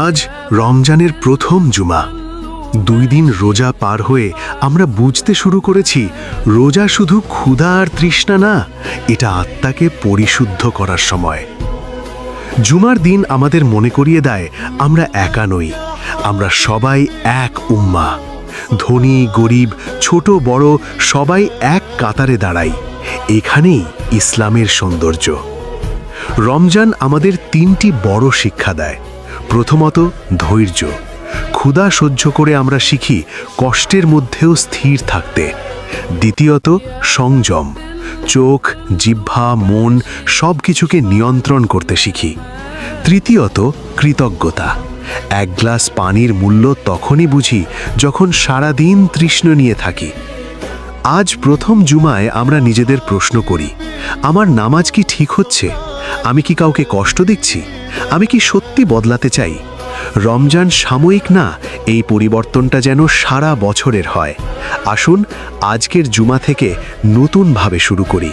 আজ রমজানের প্রথম জুমা। 2 দিন রোজা পার হয়ে আমরা বুঝতে শুরু করেছি রোজা শুধু ক্ষুধা আর তৃষ্ণা না, এটা আত্মাকে পরিশুদ্ধ করার সময়। জুমার দিন আমাদের মনে করিয়ে দেয় আমরা একা নই, আমরা সবাই এক উম্মা। ধনী গরিব ছোট বড় সবাই এক কাতারে দাঁড়াই। এখানেই ইসলামের সৌন্দর্য। রমজান আমাদের 3টি বড় শিক্ষা দেয়। প্রথমত, ধৈর্য। ক্ষুধা সহ্য করে আমরা শিখি কষ্টের মধ্যেও স্থির থাকতে। দ্বিতীয়ত, সংযম। চোখ জিহ্বা মন সব কিছুকে নিয়ন্ত্রণ করতে শিখি। তৃতীয়ত, কৃতজ্ঞতা। 1 গ্লাস পানির মূল্য তখনই বুঝি যখন সারাদিন তৃষ্ণ নিয়ে থাকি। আজ প্রথম জুমায় আমরা নিজেদের প্রশ্ন করি, আমার নামাজ কি ঠিক হচ্ছে? আমি কি কাউকে কষ্ট দিচ্ছি? আমি কি সত্যি বদলাতে চাই? রমজান সাময়িক না, এই পরিবর্তনটা যেন সারা বছরের হয়। আসুন আজকের জুমা থেকে নতুনভাবে শুরু করি।